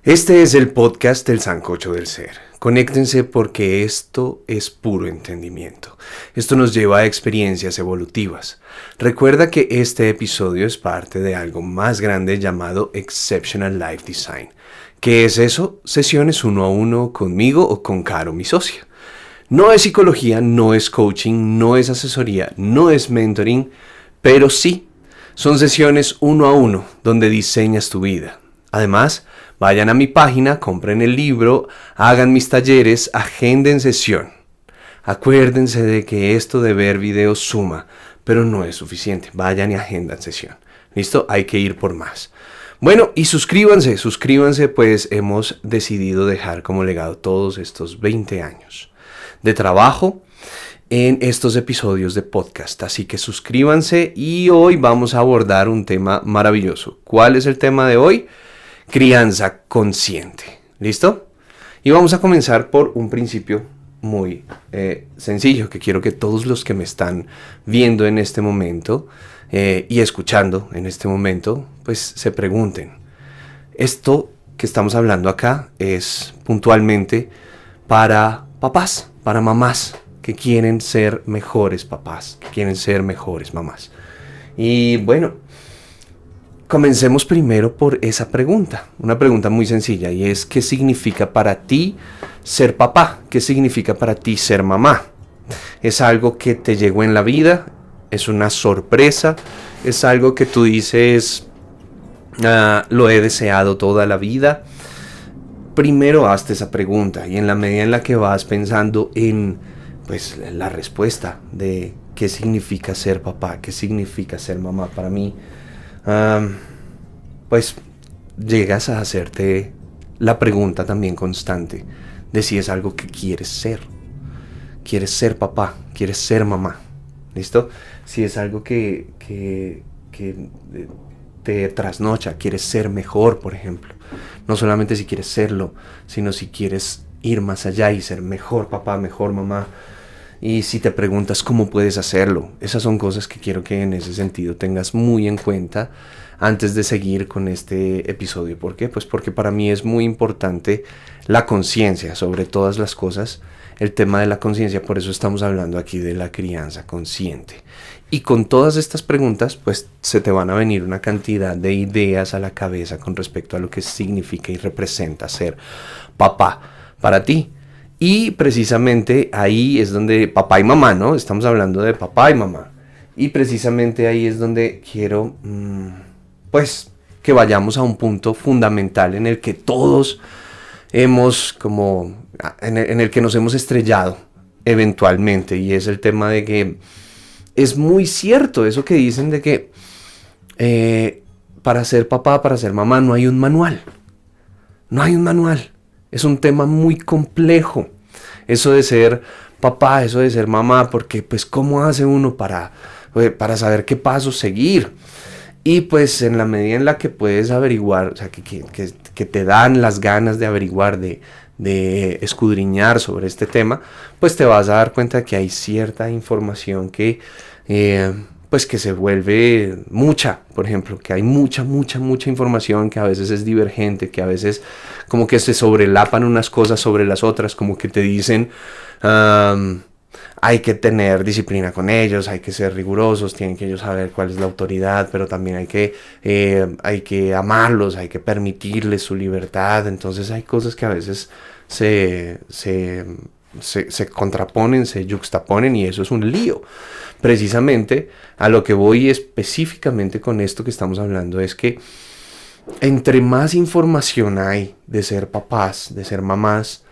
Este es el podcast del Sancocho del Ser. Conéctense porque esto es puro entendimiento. Esto nos lleva a experiencias evolutivas. Recuerda que este episodio es parte de algo más grande llamado Exceptional Life Design. ¿Qué es eso? Sesiones 1-a-1 conmigo o con Caro, mi socia. No es psicología, no es coaching, no es asesoría, no es mentoring, pero sí, son sesiones 1-a-1 donde diseñas tu vida. Además, vayan a mi página, compren el libro, hagan mis talleres, agenden sesión. Acuérdense de que esto de ver videos suma, pero no es suficiente. Vayan y agendan sesión. ¿Listo? Hay que ir por más. Bueno, y suscríbanse, pues hemos decidido dejar como legado todos estos 20 años de trabajo en estos episodios de podcast. Así que suscríbanse y hoy vamos a abordar un tema maravilloso. ¿Cuál es el tema de hoy? Crianza consciente. ¿Listo? Y vamos a comenzar por un principio muy sencillo que quiero que todos los que me están viendo en este momento y escuchando en este momento, pues se pregunten. Esto que estamos hablando acá es puntualmente para papás, para mamás que quieren ser mejores papás, que quieren ser mejores mamás. Y bueno, comencemos primero por esa pregunta, una pregunta muy sencilla, y es ¿qué significa para ti ser papá? ¿Qué significa para ti ser mamá? ¿Es algo que te llegó en la vida? ¿Es una sorpresa? ¿Es algo que tú dices, lo he deseado toda la vida? Primero hazte esa pregunta y en la medida en la que vas pensando en pues la respuesta de qué significa ser papá, qué significa ser mamá para mí, pues llegas a hacerte la pregunta también constante de si es algo que quieres ser. Quieres ser papá, quieres ser mamá. ¿Listo? Si es algo que te trasnocha, quieres ser mejor, por ejemplo. No solamente si quieres serlo, sino si quieres ir más allá y ser mejor papá, mejor mamá. Y si te preguntas cómo puedes hacerlo, esas son cosas que quiero que en ese sentido tengas muy en cuenta antes de seguir con este episodio. ¿Por qué? Pues porque para mí es muy importante la conciencia sobre todas las cosas, el tema de la conciencia, por eso estamos hablando aquí de la crianza consciente. Y con todas estas preguntas, pues se te van a venir una cantidad de ideas a la cabeza con respecto a lo que significa y representa ser papá para ti. Y precisamente ahí es donde papá y mamá, ¿no? Estamos hablando de papá y mamá. Y precisamente ahí es donde quiero, pues, que vayamos a un punto fundamental en el que todos hemos como, en el que nos hemos estrellado eventualmente. Y es el tema de que es muy cierto eso que dicen de que para ser papá, para ser mamá, no hay un manual. No hay un manual. Es un tema muy complejo, eso de ser papá, eso de ser mamá, porque pues cómo hace uno para saber qué pasos seguir. Y pues en la medida en la que puedes averiguar, o sea, que te dan las ganas de averiguar, de escudriñar sobre este tema, pues te vas a dar cuenta que hay cierta información que pues que se vuelve mucha, por ejemplo, que hay mucha información que a veces es divergente, que a veces como que se sobrelapan unas cosas sobre las otras, como que te dicen hay que tener disciplina con ellos, hay que ser rigurosos, tienen que ellos saber cuál es la autoridad, pero también hay que amarlos, hay que permitirles su libertad. Entonces hay cosas que a veces se contraponen, se yuxtaponen y eso es un lío. Precisamente a lo que voy específicamente con esto que estamos hablando es que entre más información hay de ser papás, de ser mamás,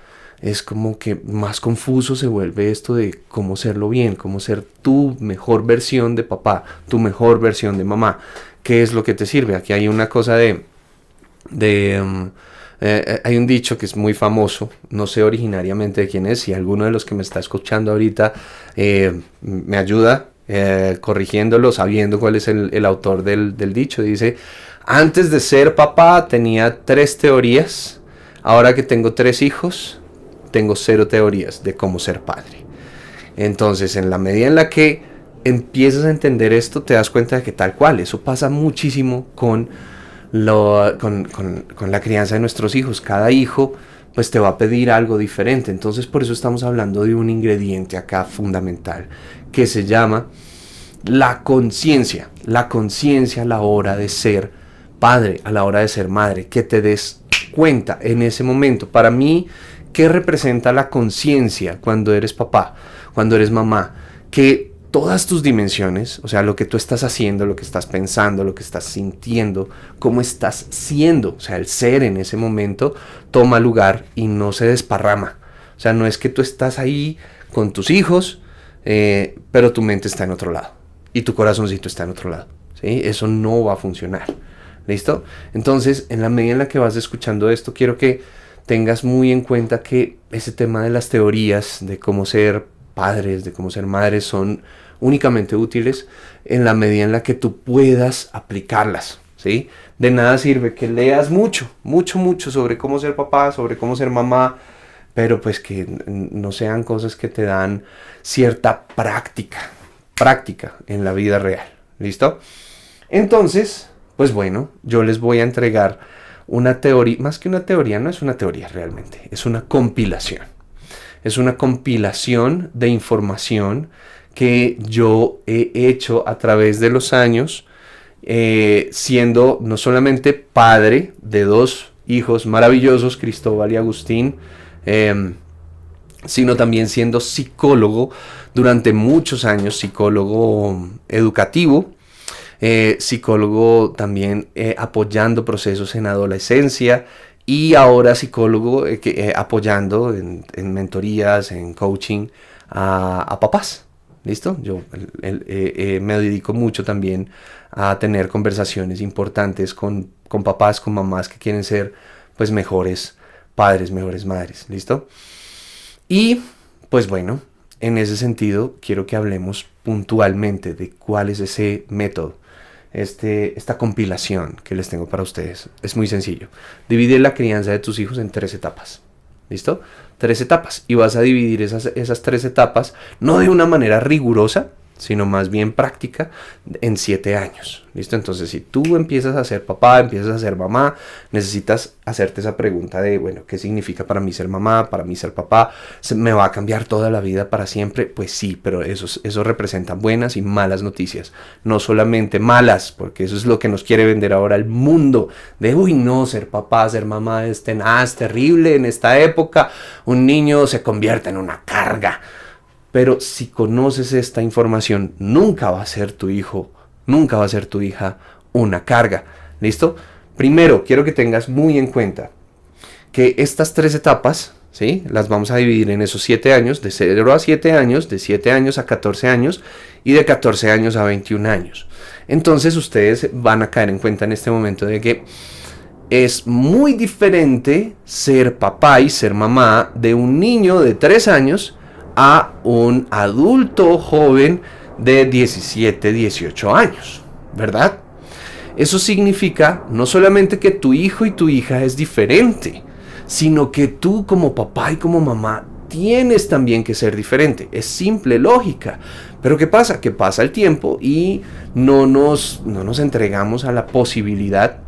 es como que más confuso se vuelve esto de cómo serlo bien, cómo ser tu mejor versión de papá, tu mejor versión de mamá. ¿Qué es lo que te sirve? Aquí hay una cosa hay un dicho que es muy famoso, no sé originariamente de quién es, si alguno de los que me está escuchando ahorita me ayuda corrigiéndolo, sabiendo cuál es el autor del dicho. Dice, antes de ser papá tenía 3 teorías, ahora que tengo 3 hijos, tengo 0 teorías de cómo ser padre. Entonces, en la medida en la que empiezas a entender esto, te das cuenta de que tal cual, eso pasa muchísimo con con la crianza de nuestros hijos. Cada hijo pues te va a pedir algo diferente. Entonces por eso estamos hablando de un ingrediente acá fundamental que se llama la conciencia. La conciencia a la hora de ser padre, a la hora de ser madre. Que te des cuenta en ese momento. Para mí, ¿qué representa la conciencia cuando eres papá, cuando eres mamá? Que todas tus dimensiones, o sea, lo que tú estás haciendo, lo que estás pensando, lo que estás sintiendo, cómo estás siendo, o sea, el ser en ese momento toma lugar y no se desparrama. O sea, no es que tú estás ahí con tus hijos, pero tu mente está en otro lado y tu corazoncito está en otro lado, ¿sí? Eso no va a funcionar. ¿Listo? Entonces, en la medida en la que vas escuchando esto, quiero que tengas muy en cuenta que ese tema de las teorías de cómo ser padres, de cómo ser madres, son únicamente útiles en la medida en la que tú puedas aplicarlas, ¿sí? De nada sirve que leas mucho sobre cómo ser papá, sobre cómo ser mamá, pero pues que no sean cosas que te dan cierta práctica en la vida real. ¿Listo? Entonces, pues bueno, yo les voy a entregar una teoría, más que una teoría, no es una teoría realmente, es una compilación. Es una compilación de información que yo he hecho a través de los años, siendo no solamente padre de 2 hijos maravillosos, Cristóbal y Agustín, sino también siendo psicólogo durante muchos años, psicólogo educativo, psicólogo también apoyando procesos en adolescencia y ahora psicólogo apoyando en mentorías, en coaching a papás. ¿Listo? Yo me dedico mucho también a tener conversaciones importantes con papás, con mamás que quieren ser pues mejores padres, mejores madres. ¿Listo? Y pues bueno, en ese sentido quiero que hablemos puntualmente de cuál es ese método. Esta compilación que les tengo para ustedes es muy sencillo. Divide la crianza de tus hijos en 3 etapas. ¿Listo? 3 etapas. Y vas a dividir esas 3 etapas no de una manera rigurosa, sino más bien práctica, en 7 años. ¿Listo? Entonces, si tú empiezas a ser papá, empiezas a ser mamá, necesitas hacerte esa pregunta de, bueno, ¿qué significa para mí ser mamá, para mí ser papá? ¿Me va a cambiar toda la vida para siempre? Pues sí, pero eso representa buenas y malas noticias. No solamente malas, porque eso es lo que nos quiere vender ahora el mundo. De, uy, no, ser papá, ser mamá es tenaz, terrible. En esta época, un niño se convierte en una carga. Pero si conoces esta información, nunca va a ser tu hijo, nunca va a ser tu hija una carga. ¿Listo? Primero, quiero que tengas muy en cuenta que estas 3 etapas, ¿sí? Las vamos a dividir en esos 7 años, de 0 a 7 años, de 7 años a 14 años y de 14 años a 21 años. Entonces ustedes van a caer en cuenta en este momento de que es muy diferente ser papá y ser mamá de un niño de 3 años a un adulto joven de 17, 18 años, ¿verdad? Eso significa no solamente que tu hijo y tu hija es diferente, sino que tú como papá y como mamá tienes también que ser diferente. Es simple lógica. Pero ¿qué pasa? Que pasa el tiempo y no nos entregamos a la posibilidad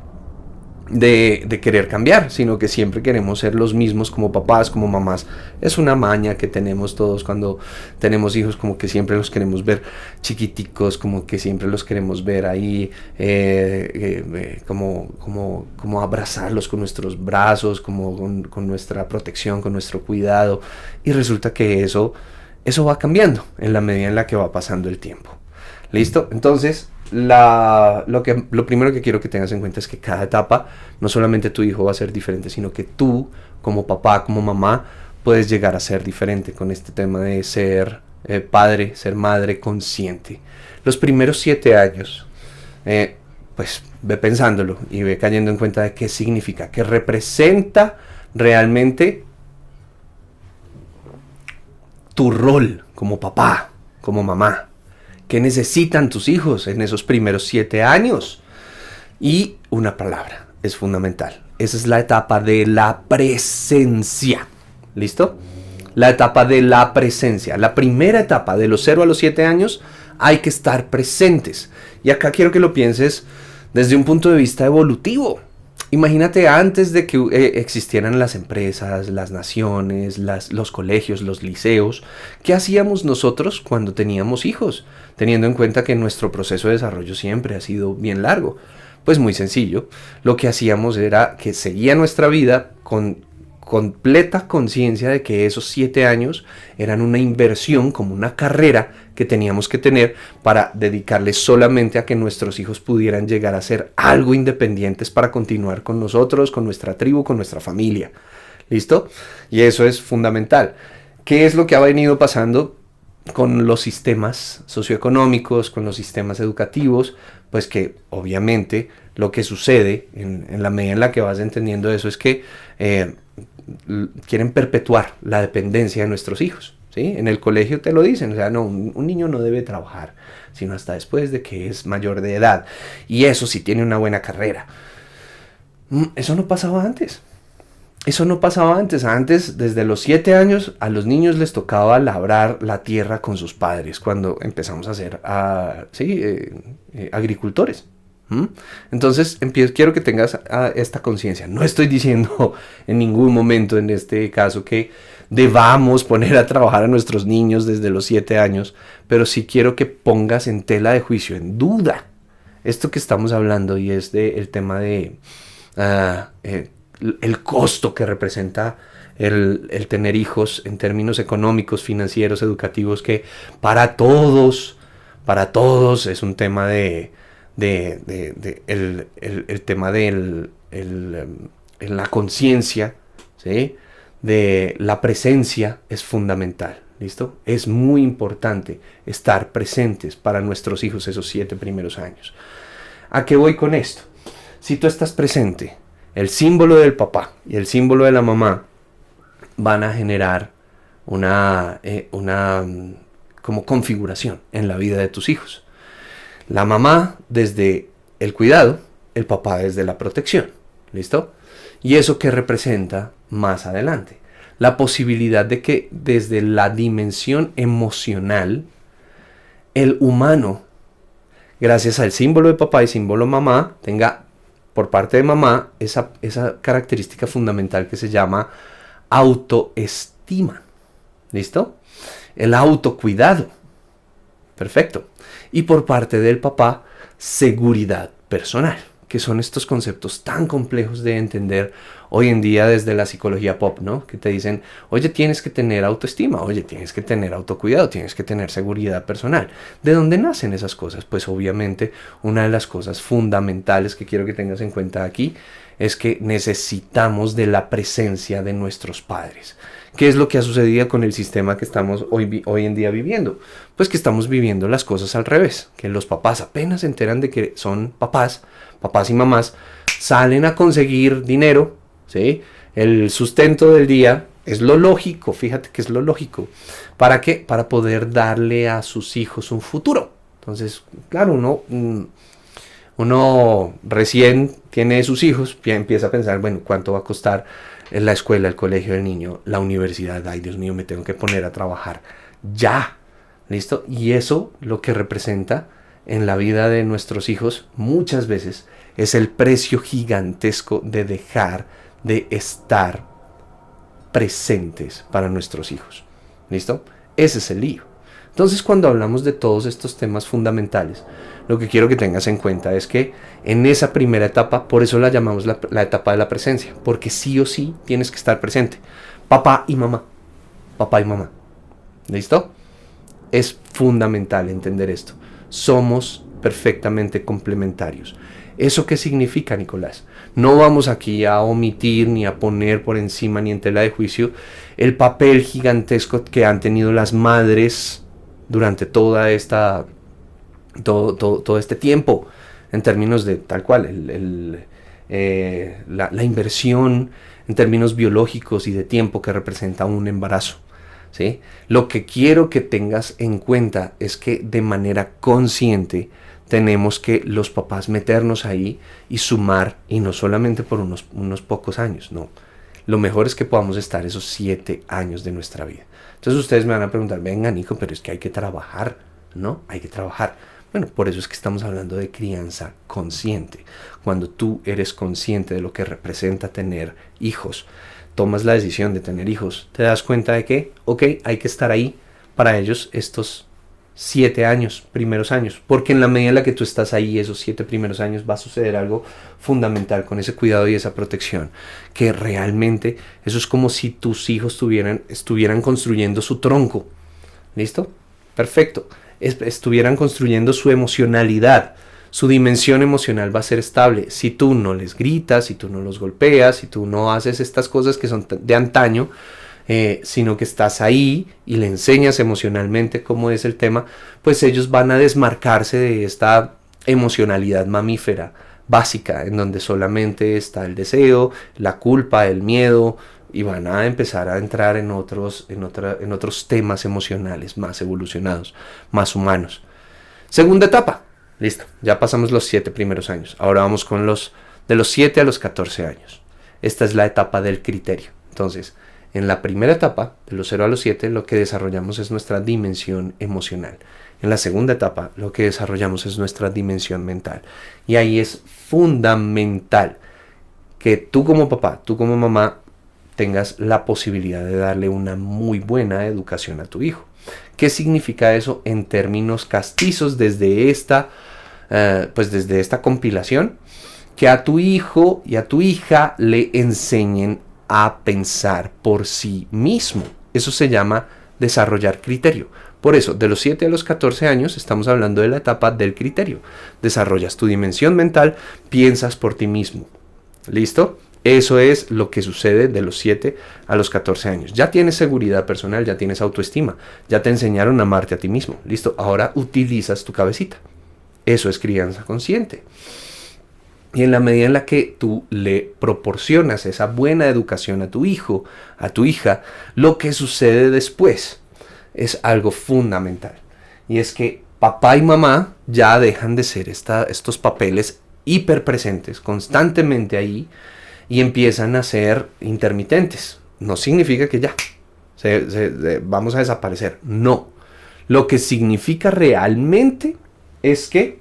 de querer cambiar, sino que siempre queremos ser los mismos como papás, como mamás. Es una maña que tenemos todos cuando tenemos hijos, como que siempre los queremos ver chiquiticos, como que siempre los queremos ver ahí, como abrazarlos con nuestros brazos, como con nuestra protección, con nuestro cuidado, y resulta que eso va cambiando en la medida en la que va pasando el tiempo. ¿Listo? Entonces, lo primero que quiero que tengas en cuenta es que cada etapa, no solamente tu hijo va a ser diferente, sino que tú, como papá, como mamá, puedes llegar a ser diferente con este tema de ser padre, ser madre consciente. Los primeros 7 años, pues ve pensándolo y ve cayendo en cuenta de qué significa, qué representa realmente tu rol como papá, como mamá. ¿Qué necesitan tus hijos en esos primeros 7 años? Y una palabra es fundamental. Esa es la etapa de la presencia. ¿Listo? La etapa de la presencia. La primera etapa, de los 0 a los 7 años, hay que estar presentes. Y acá quiero que lo pienses desde un punto de vista evolutivo. Imagínate antes de que existieran las empresas, las naciones, los colegios, los liceos, ¿qué hacíamos nosotros cuando teníamos hijos? Teniendo en cuenta que nuestro proceso de desarrollo siempre ha sido bien largo. Pues muy sencillo, lo que hacíamos era que seguía nuestra vida con completa conciencia de que esos 7 años eran una inversión, como una carrera que teníamos que tener para dedicarles solamente a que nuestros hijos pudieran llegar a ser algo independientes para continuar con nosotros, con nuestra tribu, con nuestra familia. ¿Listo? Y eso es fundamental. ¿Qué es lo que ha venido pasando con los sistemas socioeconómicos, con los sistemas educativos? Pues que obviamente lo que sucede en la medida en la que vas entendiendo eso es que quieren perpetuar la dependencia de nuestros hijos. ¿Sí? En el colegio te lo dicen, o sea, no, un niño no debe trabajar, sino hasta después de que es mayor de edad. Y eso sí tiene una buena carrera. Eso no pasaba antes. Eso no pasaba antes. Antes, desde los 7 años, a los niños les tocaba labrar la tierra con sus padres cuando empezamos a ser agricultores. Entonces, quiero que tengas esta conciencia. No estoy diciendo en ningún momento en este caso que debamos poner a trabajar a nuestros niños desde los 7 años, pero sí quiero que pongas en tela de juicio, en duda, esto que estamos hablando, y es el tema de el costo que representa el tener hijos en términos económicos, financieros, educativos, que para todos es un tema el tema de la conciencia, ¿sí? De la presencia es fundamental. ¿Listo? Es muy importante estar presentes para nuestros hijos esos 7 primeros años. ¿A qué voy con esto? Si tú estás presente, el símbolo del papá y el símbolo de la mamá van a generar una como configuración en la vida de tus hijos. La mamá desde el cuidado, el papá desde la protección. ¿Listo? ¿Y eso qué representa más adelante? La posibilidad de que desde la dimensión emocional, el humano, gracias al símbolo de papá y símbolo mamá, tenga por parte de mamá esa característica fundamental que se llama autoestima. ¿Listo? El autocuidado. Perfecto. Y por parte del papá, seguridad personal, que son estos conceptos tan complejos de entender hoy en día desde la psicología pop, ¿no? Que te dicen, oye, tienes que tener autoestima, oye, tienes que tener autocuidado, tienes que tener seguridad personal. ¿De dónde nacen esas cosas? Pues obviamente una de las cosas fundamentales que quiero que tengas en cuenta aquí es que necesitamos de la presencia de nuestros padres. ¿Qué es lo que ha sucedido con el sistema que estamos hoy en día viviendo? Pues que estamos viviendo las cosas al revés, que los papás apenas se enteran de que son papás y mamás, salen a conseguir dinero, ¿sí? El sustento del día es lo lógico, fíjate que es lo lógico. ¿Para qué? Para poder darle a sus hijos un futuro. Entonces, claro, uno recién tiene sus hijos, empieza a pensar, bueno, ¿cuánto va a costar la escuela, el colegio del niño, la universidad? Ay, Dios mío, me tengo que poner a trabajar ya, ¿listo? Y eso lo que representa en la vida de nuestros hijos muchas veces es el precio gigantesco de dejar de estar presentes para nuestros hijos. ¿Listo? Ese es el lío. Entonces, cuando hablamos de todos estos temas fundamentales, lo que quiero que tengas en cuenta es que en esa primera etapa, por eso la llamamos la etapa de la presencia, porque sí o sí tienes que estar presente. Papá y mamá. Papá y mamá. ¿Listo? Es fundamental entender esto. Somos perfectamente complementarios. ¿Eso qué significa, Nicolás? No vamos aquí a omitir ni a poner por encima ni en tela de juicio el papel gigantesco que han tenido las madres durante todo este tiempo, en términos de tal cual, la inversión en términos biológicos y de tiempo que representa un embarazo. ¿Sí? Lo que quiero que tengas en cuenta es que de manera consciente tenemos que los papás meternos ahí y sumar, y no solamente por unos pocos años, no. Lo mejor es que podamos estar esos 7 años de nuestra vida. Entonces ustedes me van a preguntar, venga Nico, pero es que hay que trabajar, ¿no? Hay que trabajar. Bueno, por eso es que estamos hablando de crianza consciente. Cuando tú eres consciente de lo que representa tener hijos, tomas la decisión de tener hijos, te das cuenta de que, ok, hay que estar ahí para ellos estos 7 años, primeros años, porque en la medida en la que tú estás ahí, esos 7 primeros años, va a suceder algo fundamental con ese cuidado y esa protección, que realmente eso es como si tus hijos estuvieran construyendo su tronco. ¿Listo? Perfecto. Estuvieran construyendo su emocionalidad. Su dimensión emocional va a ser estable. Si tú no les gritas, si tú no los golpeas, si tú no haces estas cosas que son de antaño, sino que estás ahí y le enseñas emocionalmente cómo es el tema, pues ellos van a desmarcarse de esta emocionalidad mamífera básica, en donde solamente está el deseo, la culpa, el miedo, y van a empezar a entrar en otros temas emocionales más evolucionados, más humanos. Segunda etapa. Listo, ya pasamos los 7 primeros años. Ahora vamos con de los 7 a los 14 años. Esta es la etapa del criterio. Entonces, en la primera etapa, de los 0 a los 7, lo que desarrollamos es nuestra dimensión emocional. En la segunda etapa, lo que desarrollamos es nuestra dimensión mental. Y ahí es fundamental que tú como papá, tú como mamá, tengas la posibilidad de darle una muy buena educación a tu hijo. ¿Qué significa eso en términos castizos desde esta compilación? Que a tu hijo y a tu hija le enseñen a pensar por sí mismo. Eso se llama desarrollar criterio. Por eso, de los 7 a los 14 años estamos hablando de la etapa del criterio. Desarrollas tu dimensión mental, piensas por ti mismo. ¿Listo? Eso es lo que sucede de los 7 a los 14 años. Ya tienes seguridad personal, ya tienes autoestima, ya te enseñaron a amarte a ti mismo. Listo, ahora utilizas tu cabecita. Eso es crianza consciente. Y en la medida en la que tú le proporcionas esa buena educación a tu hijo, a tu hija, lo que sucede después es algo fundamental. Y es que papá y mamá ya dejan de ser estos papeles hiperpresentes, constantemente ahí, y empiezan a ser intermitentes. No significa que ya vamos a desaparecer. No. Lo que significa realmente es que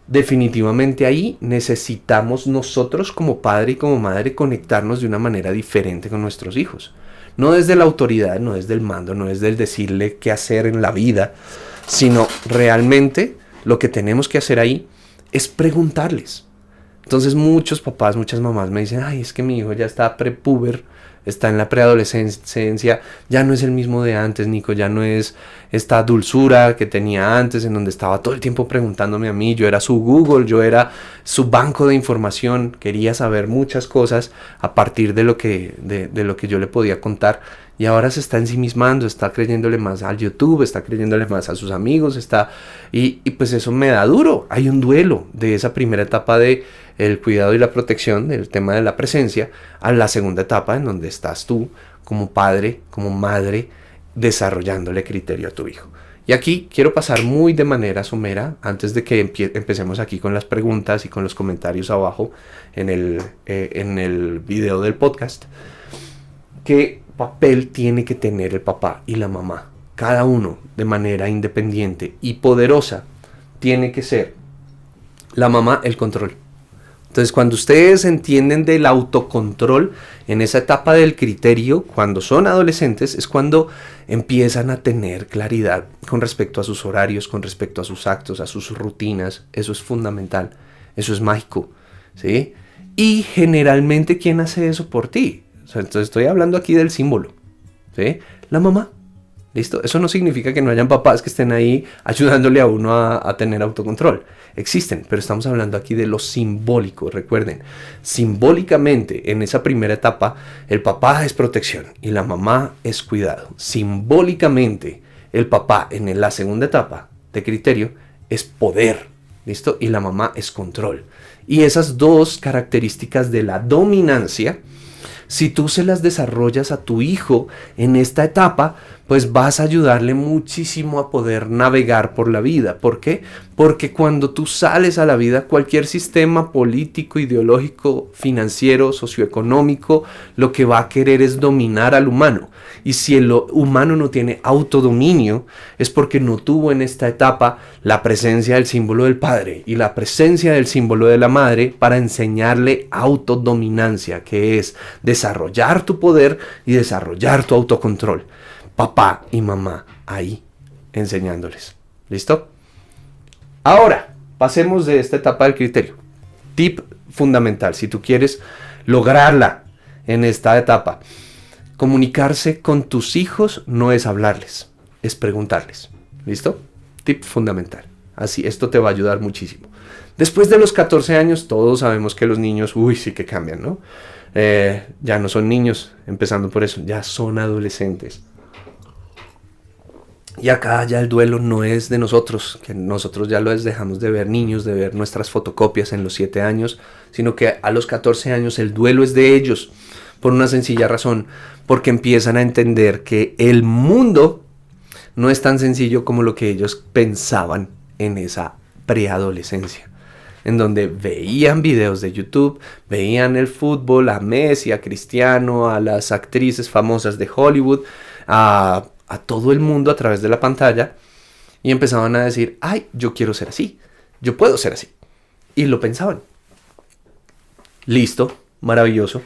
definitivamente ahí necesitamos nosotros como padre y como madre conectarnos de una manera diferente con nuestros hijos. No desde la autoridad, no desde el mando, no desde el decirle qué hacer en la vida, sino realmente lo que tenemos que hacer ahí es preguntarles. Entonces muchos papás, muchas mamás me dicen, ay, es que mi hijo ya está prepuber, está en la preadolescencia, ya no es el mismo de antes, Nico, ya no es esta dulzura que tenía antes, en donde estaba todo el tiempo preguntándome a mí, yo era su Google, yo era su banco de información, quería saber muchas cosas a partir de lo que yo le podía contar, y ahora se está ensimismando, está creyéndole más al YouTube, está creyéndole más a sus amigos, y pues eso me da duro. Hay un duelo de esa primera etapa de el cuidado y la protección, del tema de la presencia, a la segunda etapa en donde estás tú como padre, como madre, desarrollándole criterio a tu hijo. Y aquí quiero pasar muy de manera somera, antes de que empecemos aquí con las preguntas y con los comentarios abajo en el video del podcast, ¿qué papel tiene que tener el papá y la mamá? Cada uno de manera independiente y poderosa tiene que ser la mamá el control. Entonces, cuando ustedes entienden del autocontrol en esa etapa del criterio, cuando son adolescentes, es cuando empiezan a tener claridad con respecto a sus horarios, con respecto a sus actos, a sus rutinas. Eso es fundamental, eso es mágico, ¿sí? Y generalmente, ¿quién hace eso por ti? O sea, entonces estoy hablando aquí del símbolo, ¿sí? La mamá. ¿Listo? Eso no significa que no hayan papás que estén ahí ayudándole a uno a tener autocontrol. Existen, pero estamos hablando aquí de lo simbólico. Recuerden, simbólicamente en esa primera etapa el papá es protección y la mamá es cuidado. Simbólicamente el papá en la segunda etapa de criterio es poder. ¿Listo? Y la mamá es control. Y esas dos características de la dominancia, si tú se las desarrollas a tu hijo en esta etapa, pues vas a ayudarle muchísimo a poder navegar por la vida. ¿Por qué? Porque cuando tú sales a la vida, cualquier sistema político, ideológico, financiero, socioeconómico, lo que va a querer es dominar al humano. Y si el humano no tiene autodominio, es porque no tuvo en esta etapa la presencia del símbolo del padre y la presencia del símbolo de la madre para enseñarle autodominancia, que es desarrollar tu poder y desarrollar tu autocontrol. Papá y mamá ahí enseñándoles. ¿Listo? Ahora, pasemos de esta etapa del criterio. Tip fundamental, si tú quieres lograrla en esta etapa. Comunicarse con tus hijos no es hablarles, es preguntarles. ¿Listo? Tip fundamental. Así, esto te va a ayudar muchísimo. Después de los 14 años, todos sabemos que los niños, sí que cambian, ¿no? Ya no son niños, empezando por eso, ya son adolescentes. Y acá ya el duelo no es de nosotros, que nosotros ya los dejamos de ver niños, de ver nuestras fotocopias en los 7 años, sino que a los 14 años el duelo es de ellos, por una sencilla razón, porque empiezan a entender que el mundo no es tan sencillo como lo que ellos pensaban en esa preadolescencia, en donde veían videos de YouTube, veían el fútbol, a Messi, a Cristiano, a las actrices famosas de Hollywood, a todo el mundo a través de la pantalla, y empezaban a decir, ay, yo quiero ser así, yo puedo ser así, y lo pensaban. Listo, maravilloso,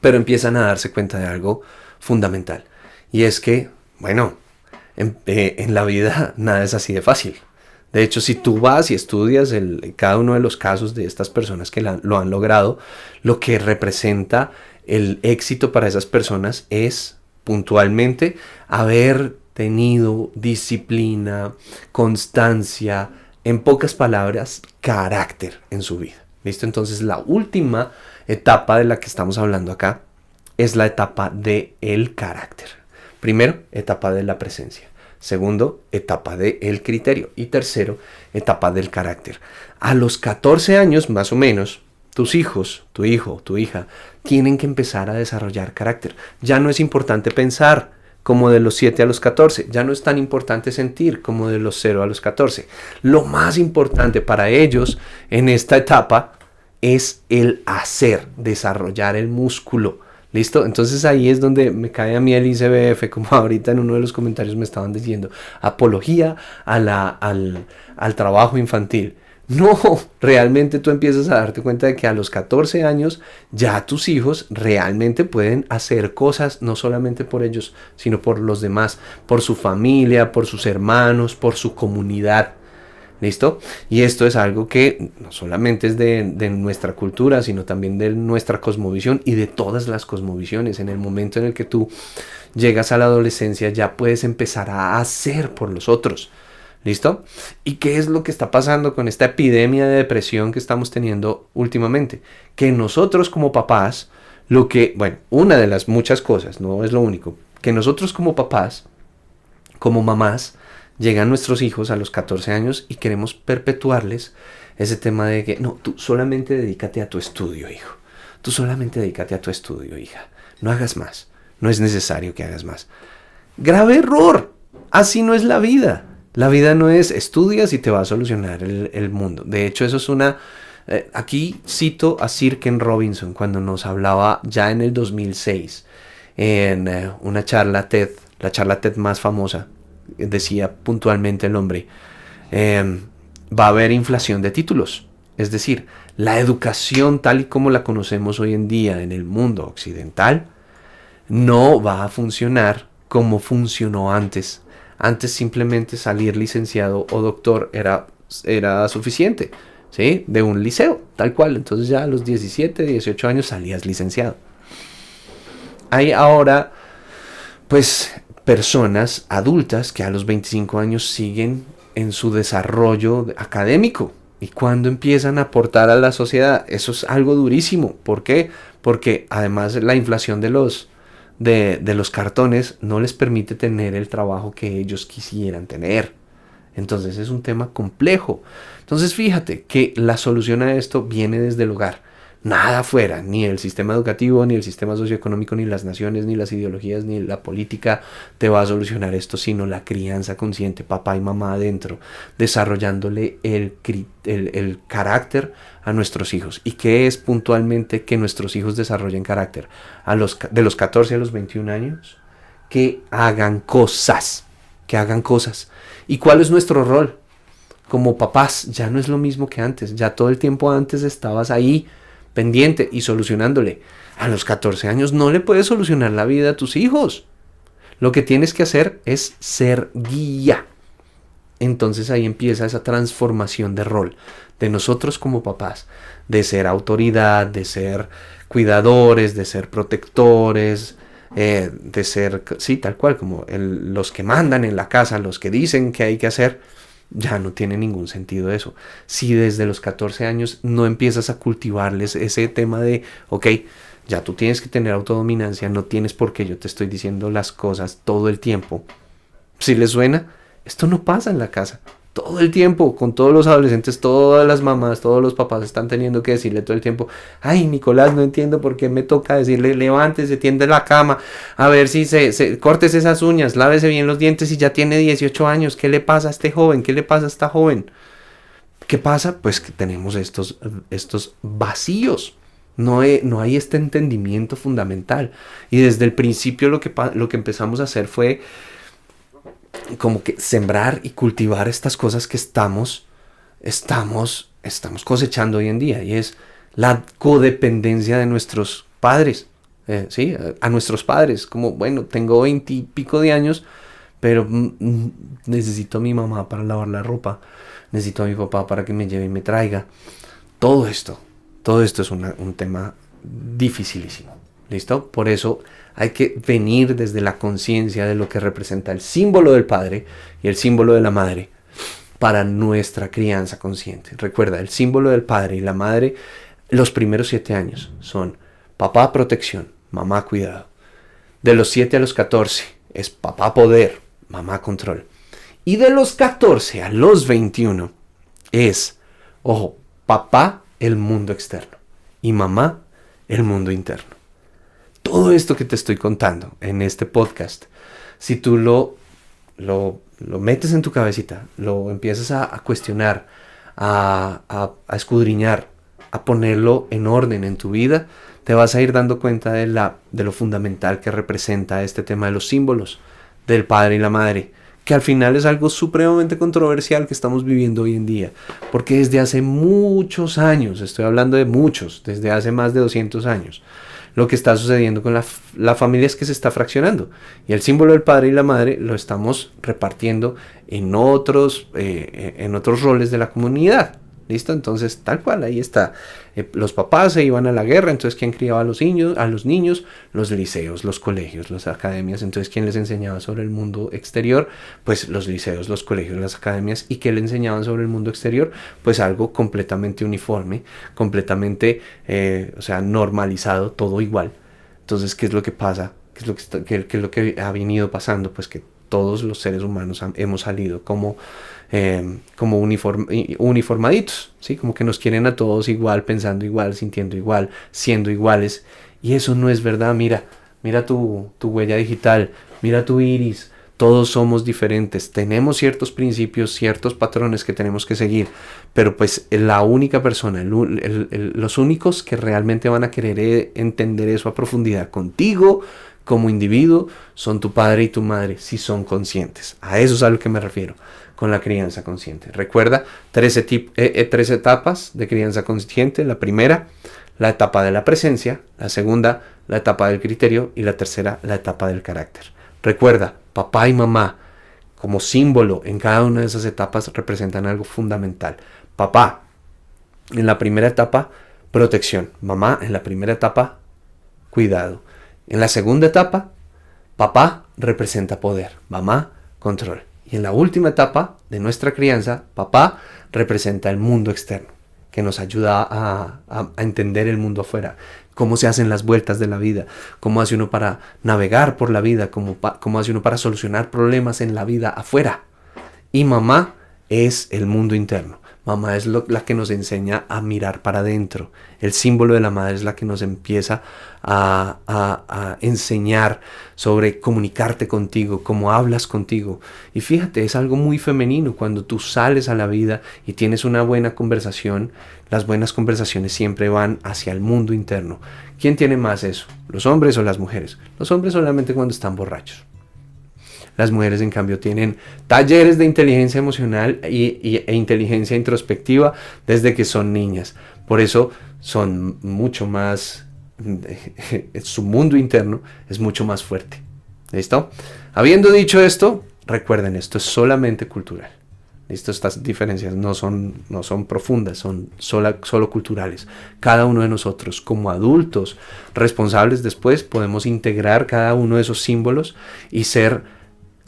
pero empiezan a darse cuenta de algo fundamental, y es que, bueno, en la vida nada es así de fácil. De hecho, si tú vas y estudias cada uno de los casos de estas personas que lo han logrado, lo que representa el éxito para esas personas es puntualmente haber tenido disciplina, constancia, en pocas palabras, carácter en su vida. ¿Listo? Entonces la última etapa de la que estamos hablando acá es la etapa del carácter. Primero, etapa de la presencia. Segundo, etapa del criterio. Y tercero, etapa del carácter. A los 14 años, más o menos, tus hijos, tu hijo, tu hija, tienen que empezar a desarrollar carácter. Ya no es importante pensar como de los 7 a los 14. Ya no es tan importante sentir como de los 0 a los 14. Lo más importante para ellos en esta etapa es el hacer, desarrollar el músculo. ¿Listo? Entonces ahí es donde me cae a mí el ICBF, como ahorita en uno de los comentarios me estaban diciendo, apología al trabajo infantil. No, realmente tú empiezas a darte cuenta de que a los 14 años ya tus hijos realmente pueden hacer cosas no solamente por ellos, sino por los demás, por su familia, por sus hermanos, por su comunidad. ¿Listo? Y esto es algo que no solamente es de nuestra cultura, sino también de nuestra cosmovisión y de todas las cosmovisiones. En el momento en el que tú llegas a la adolescencia ya puedes empezar a hacer por los otros. ¿Listo? ¿Y qué es lo que está pasando con esta epidemia de depresión que estamos teniendo últimamente? Que nosotros como papás, una de las muchas cosas, no es lo único, que nosotros como papás, como mamás, llegan nuestros hijos a los 14 años y queremos perpetuarles ese tema de que no, tú solamente dedícate a tu estudio, hijo. Tú solamente dedícate a tu estudio, hija. No hagas más. No es necesario que hagas más. Grave error. Así no es la vida. La vida no es estudias y te va a solucionar el mundo. De hecho, eso es aquí cito a Sir Ken Robinson cuando nos hablaba ya en el 2006 en una charla TED, la charla TED más famosa. Decía puntualmente el hombre, va a haber inflación de títulos. Es decir, la educación tal y como la conocemos hoy en día en el mundo occidental no va a funcionar como funcionó antes. Antes simplemente salir licenciado o doctor era suficiente, ¿sí? De un liceo, tal cual. Entonces ya a los 17, 18 años salías licenciado. Hay ahora, pues, personas adultas que a los 25 años siguen en su desarrollo académico. ¿Y cuando empiezan a aportar a la sociedad? Eso es algo durísimo. ¿Por qué? Porque además la inflación de los cartones no les permite tener el trabajo que ellos quisieran tener. Entonces es un tema complejo. Entonces fíjate que la solución a esto viene desde el hogar. Nada afuera, ni el sistema educativo, ni el sistema socioeconómico, ni las naciones, ni las ideologías, ni la política te va a solucionar esto, sino la crianza consciente, papá y mamá adentro, desarrollándole el carácter a nuestros hijos. ¿Y qué es puntualmente que nuestros hijos desarrollen carácter? De los 14 a los 21 años, que hagan cosas, que hagan cosas. ¿Y cuál es nuestro rol? Como papás, ya no es lo mismo que antes, ya todo el tiempo antes estabas ahí, pendiente y solucionándole. A los 14 años no le puedes solucionar la vida a tus hijos. Lo que tienes que hacer es ser guía. Entonces ahí empieza esa transformación de rol de nosotros como papás, de ser autoridad, de ser cuidadores, de ser protectores, de ser, sí, tal cual, como los que mandan en la casa, los que dicen que hay que hacer. Ya no tiene ningún sentido eso. Si desde los 14 años no empiezas a cultivarles ese tema de, ok, ya tú tienes que tener autodominancia, no tienes por qué yo te estoy diciendo las cosas todo el tiempo. Si les suena, esto no pasa en la casa. Todo el tiempo, con todos los adolescentes, todas las mamás, todos los papás están teniendo que decirle todo el tiempo, ay, Nicolás, no entiendo por qué me toca decirle, levántese, tiende la cama, a ver si cortes esas uñas, lávese bien los dientes y ya tiene 18 años, ¿qué le pasa a este joven? ¿Qué le pasa a esta joven? ¿Qué pasa? Pues que tenemos estos vacíos. No hay este entendimiento fundamental. Y desde el principio lo que empezamos a hacer fue como que sembrar y cultivar estas cosas que estamos cosechando hoy en día, y es la codependencia de nuestros padres, ¿sí? A nuestros padres, como, bueno, tengo 20 y pico de años, pero necesito a mi mamá para lavar la ropa, necesito a mi papá para que me lleve y me traiga. Todo esto es un tema dificilísimo. ¿Listo? Por eso hay que venir desde la conciencia de lo que representa el símbolo del padre y el símbolo de la madre para nuestra crianza consciente. Recuerda, el símbolo del padre y la madre, los primeros 7 años son papá protección, mamá cuidado. De los 7 a los 14 es papá poder, mamá control. Y de los 14 a los 21 es, ojo, papá el mundo externo y mamá el mundo interno. Todo esto que te estoy contando en este podcast, si tú lo metes en tu cabecita, lo empiezas a cuestionar, a escudriñar, a ponerlo en orden en tu vida, te vas a ir dando cuenta de lo fundamental que representa este tema de los símbolos del padre y la madre, que al final es algo supremamente controversial que estamos viviendo hoy en día, porque desde hace muchos años, estoy hablando de muchos, desde hace más de 200 años, lo que está sucediendo con la familia es que se está fraccionando, y el símbolo del padre y la madre lo estamos repartiendo en otros roles de la comunidad. ¿Listo? Entonces, tal cual, ahí está. Los papás se iban a la guerra, entonces ¿quién criaba a los niños? Los liceos, los colegios, las academias. Entonces, ¿quién les enseñaba sobre el mundo exterior? Pues los liceos, los colegios, las academias. ¿Y qué le enseñaban sobre el mundo exterior? Pues algo completamente uniforme, completamente, normalizado, todo igual. Entonces, ¿qué es lo que pasa? ¿Qué es lo que ha venido pasando? Pues que todos los seres humanos hemos salido como uniformaditos, ¿sí? Como que nos quieren a todos igual, pensando igual, sintiendo igual, siendo iguales. Y eso no es verdad. Mira tu huella digital, mira tu iris. Todos somos diferentes, tenemos ciertos principios, ciertos patrones que tenemos que seguir, pero pues la única persona, los únicos que realmente van a querer entender eso a profundidad contigo como individuo son tu padre y tu madre, si son conscientes. A eso es a lo que me refiero con la crianza consciente. Recuerda, 3 etapas de crianza consciente. La primera, la etapa de la presencia. La segunda, la etapa del criterio. Y la tercera, la etapa del carácter. Recuerda, papá y mamá, como símbolo en cada una de esas etapas, representan algo fundamental. Papá, en la primera etapa, protección. Mamá, en la primera etapa, cuidado. En la segunda etapa, papá representa poder. Mamá, control. Y en la última etapa de nuestra crianza, papá representa el mundo externo, que nos ayuda a entender el mundo afuera, cómo se hacen las vueltas de la vida, cómo hace uno para navegar por la vida, cómo hace uno para solucionar problemas en la vida afuera. Y mamá es el mundo interno. Mamá es la que nos enseña a mirar para adentro. El símbolo de la madre es la que nos empieza a enseñar sobre comunicarte contigo, cómo hablas contigo. Y fíjate, es algo muy femenino. Cuando tú sales a la vida y tienes una buena conversación, las buenas conversaciones siempre van hacia el mundo interno. ¿Quién tiene más eso? ¿Los hombres o las mujeres? Los hombres solamente cuando están borrachos. Las mujeres, en cambio, tienen talleres de inteligencia emocional e inteligencia introspectiva desde que son niñas. Por eso son mucho más, su mundo interno es mucho más fuerte. ¿Listo? Habiendo dicho esto, recuerden, esto es solamente cultural. ¿Listo? Estas diferencias no son profundas, son solo culturales. Cada uno de nosotros, como adultos responsables después, podemos integrar cada uno de esos símbolos y ser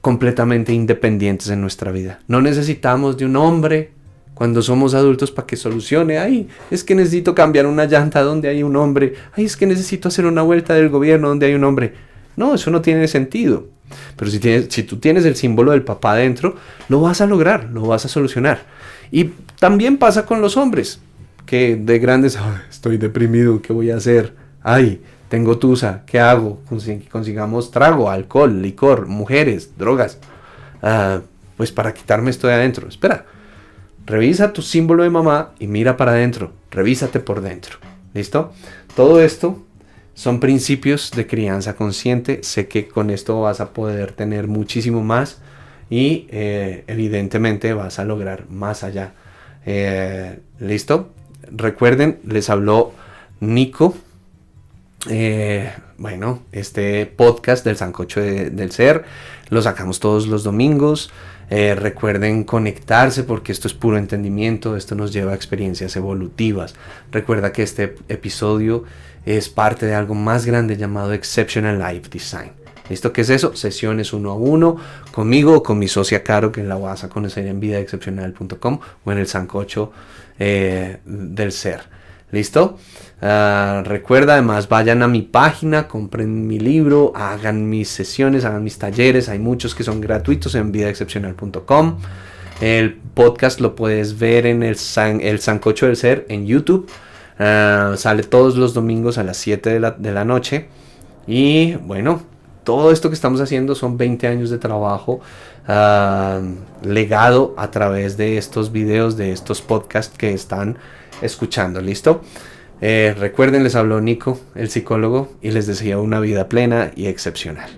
completamente independientes en nuestra vida. No necesitamos de un hombre cuando somos adultos para que solucione. Ay, es que necesito cambiar una llanta donde hay un hombre. Ay, es que necesito hacer una vuelta del gobierno donde hay un hombre. No, eso no tiene sentido. Pero si tú tienes el símbolo del papá dentro, lo vas a lograr, lo vas a solucionar. Y también pasa con los hombres, que de grandes, estoy deprimido, ¿qué voy a hacer? Ay, tengo tusa, ¿qué hago? Consigamos trago, alcohol, licor, mujeres, drogas. Pues para quitarme esto de adentro. Espera, revisa tu símbolo de mamá y mira para adentro. Revísate por dentro. ¿Listo? Todo esto son principios de crianza consciente. Sé que con esto vas a poder tener muchísimo más y evidentemente vas a lograr más allá. ¿Listo? Recuerden, les habló Nico. Bueno, este podcast del Sancocho del Ser lo sacamos todos los domingos. Recuerden conectarse porque esto es puro entendimiento, esto nos lleva a experiencias evolutivas. Recuerda que este episodio es parte de algo más grande llamado Exceptional Life Design. ¿Listo? ¿Qué es eso? Sesiones 1 a 1 conmigo o con mi socia Caro, que la vas a conocer en vidaexcepcional.com o en el Sancocho del Ser. ¿Listo? Recuerda, además, vayan a mi página, compren mi libro, hagan mis sesiones, hagan mis talleres. Hay muchos que son gratuitos en vidaexcepcional.com. El podcast lo puedes ver en el Sancocho del Ser en YouTube. Sale todos los domingos a las 7 de la noche. Y bueno, todo esto que estamos haciendo son 20 años de trabajo legado a través de estos videos, de estos podcasts que están escuchando. ¿Listo? Recuerden, les habló Nico, el psicólogo, y les deseo una vida plena y excepcional.